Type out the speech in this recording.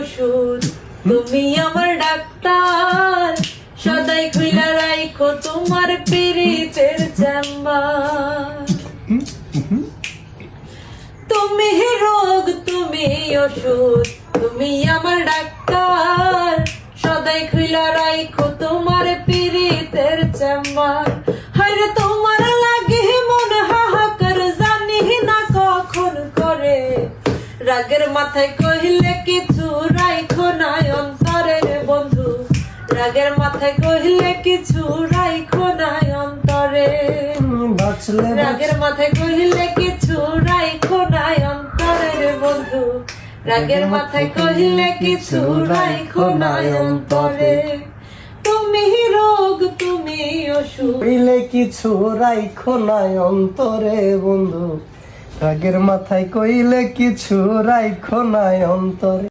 ওষুধ, তুমি আমার ডাক্তার, সদাই খুইলা রাইখো তোমার পিরিতের চেম্বার। তুমি রোগ, তুমি ওষুধ, তুমি আমার ডাক্তার, সদাই খুইলা রাইখো তোমার পিরিতের চেম্বার। হায়রে তোমার লাগে মন হাহাকার, জানি না কখন করে, রাগের মাথায় কহিলে কিছু রাইখো না অন্তরের বন্ধু, রাগের মাথায় কহিলে কিছু রাইখো না অন্তরে, রাগের মাথায় কহিলে কিছু রাইখো না অন্তরের বন্ধু, রাগের মাথায় কহিলে কিছু রাইখো না অন্তরে। তুমি রোগ, তুমি ওষুধ, কইলে কিছু রাইখো না অন্তরে বন্ধু, রাগের মাথায় কইলে কিছু রাইখো না অন্তরে।